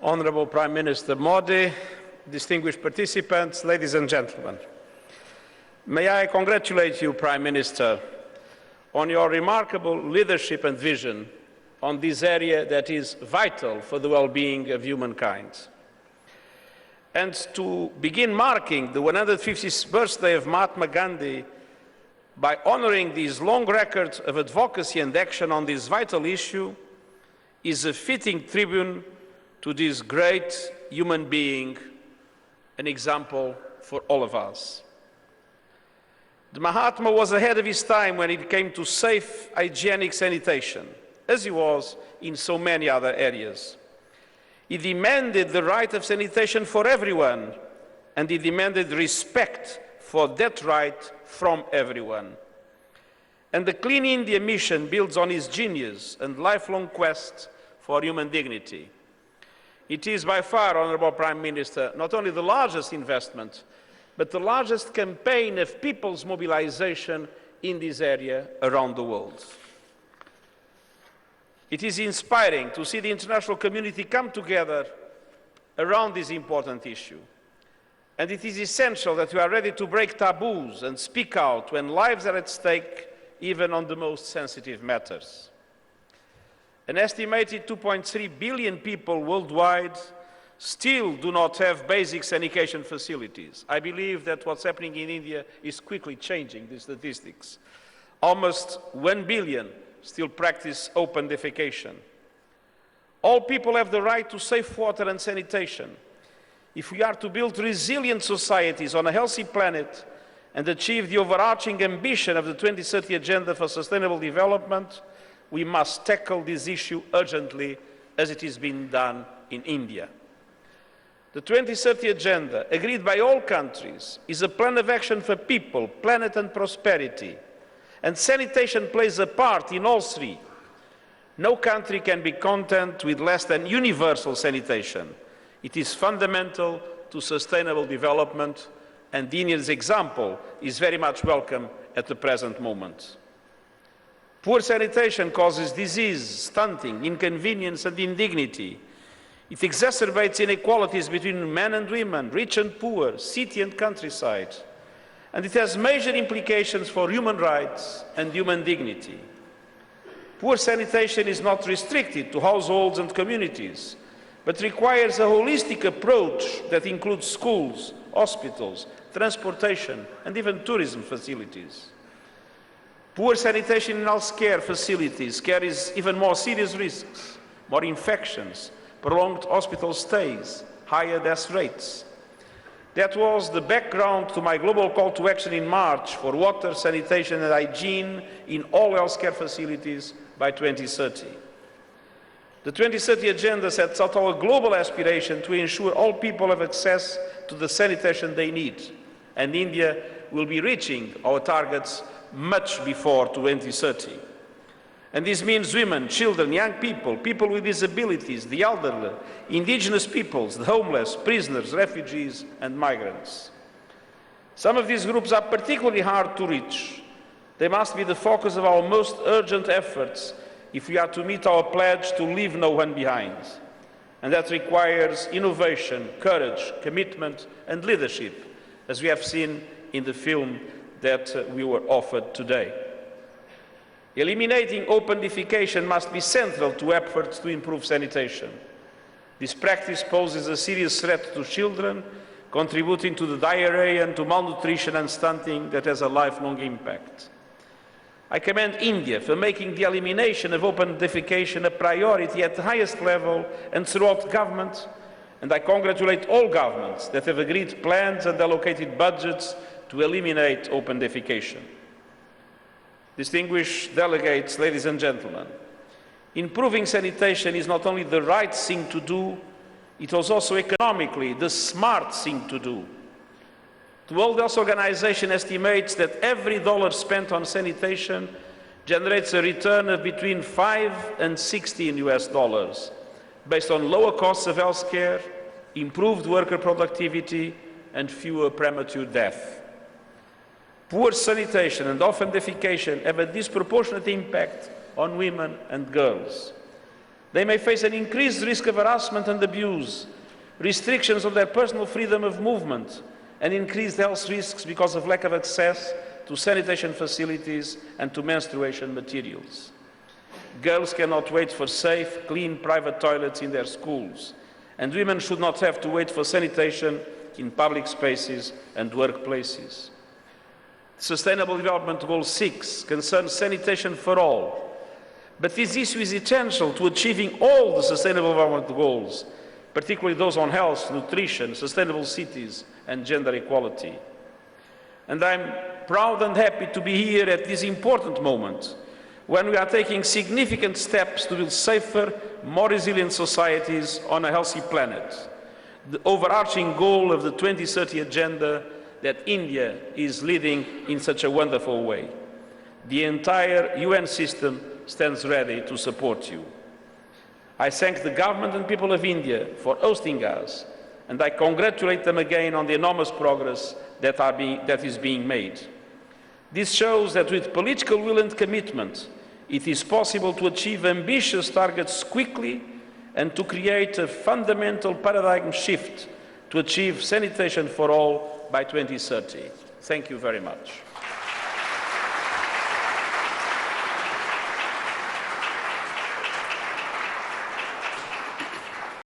Honorable Prime Minister Modi, distinguished participants, ladies and gentlemen. May I congratulate you, Prime Minister, on your remarkable leadership and vision on this area that is vital for the well-being of humankind. And to begin marking the 150th birthday of Mahatma Gandhi by honoring this long record of advocacy and action on this vital issue is a fitting tribute to this great human being, an example for all of us. The Mahatma was ahead of his time when it came to safe, hygienic sanitation, as he was in so many other areas. He demanded the right of sanitation for everyone, and he demanded respect for that right from everyone. And the Clean India mission builds on his genius and lifelong quest for human dignity. It is by far, Honourable Prime Minister, not only the largest investment, but the largest campaign of people's mobilization in this area around the world. It is inspiring to see the international community come together around this important issue. And it is essential that we are ready to break taboos and speak out when lives are at stake, even on the most sensitive matters. An estimated 2.3 billion people worldwide still do not have basic sanitation facilities. I believe that what's happening in India is quickly changing the statistics. Almost 1 billion still practice open defecation. All people have the right to safe water and sanitation. If we are to build resilient societies on a healthy planet and achieve the overarching ambition of the 2030 Agenda for Sustainable Development, we must tackle this issue urgently, as it is being done in India. The 2030 Agenda, agreed by all countries, is a plan of action for people, planet and prosperity. And sanitation plays a part in all three. No country can be content with less than universal sanitation. It is fundamental to sustainable development, and India's example is very much welcome at the present moment. Poor sanitation causes disease, stunting, inconvenience and indignity. It exacerbates inequalities between men and women, rich and poor, city and countryside. And it has major implications for human rights and human dignity. Poor sanitation is not restricted to households and communities, but requires a holistic approach that includes schools, hospitals, transportation, and even tourism facilities. Poor sanitation in healthcare facilities carries even more serious risks, more infections, prolonged hospital stays, higher death rates. That was the background to my global call to action in March for water, sanitation and hygiene in all healthcare facilities by 2030. The 2030 Agenda sets out our global aspiration to ensure all people have access to the sanitation they need, and India will be reaching our targets much before 2030. And this means women, children, young people, people with disabilities, the elderly, indigenous peoples, the homeless, prisoners, refugees and migrants. Some of these groups are particularly hard to reach. They must be the focus of our most urgent efforts if we are to meet our pledge to leave no one behind. And that requires innovation, courage, commitment and leadership, as we have seen in the film that we were offered today. Eliminating open defecation must be central to efforts to improve sanitation. This practice poses a serious threat to children, contributing to the diarrhea and to malnutrition and stunting that has a lifelong impact. I commend India for making the elimination of open defecation a priority at the highest level and throughout government, and I congratulate all governments that have agreed plans and allocated budgets to eliminate open defecation. Distinguished delegates, ladies and gentlemen, improving sanitation is not only the right thing to do, it was also economically the smart thing to do. The World Health Organization estimates that every dollar spent on sanitation generates a return of between 5 and 16 US dollars, based on lower costs of health care, improved worker productivity, and fewer premature deaths. Poor sanitation and often defecation have a disproportionate impact on women and girls. They may face an increased risk of harassment and abuse, restrictions of their personal freedom of movement, and increased health risks because of lack of access to sanitation facilities and to menstruation materials. Girls cannot wait for safe, clean private toilets in their schools, and women should not have to wait for sanitation in public spaces and workplaces. Sustainable Development Goal 6 concerns sanitation for all, but this issue is essential to achieving all the Sustainable Development Goals, particularly those on health, nutrition, sustainable cities, and gender equality. And I'm proud and happy to be here at this important moment when we are taking significant steps to build safer, more resilient societies on a healthy planet, the overarching goal of the 2030 Agenda that India is leading in such a wonderful way. The entire UN system stands ready to support you. I thank the government and people of India for hosting us, and I congratulate them again on the enormous progress that is being made. This shows that with political will and commitment, it is possible to achieve ambitious targets quickly and to create a fundamental paradigm shift to achieve sanitation for all by 2030. Thank you very much.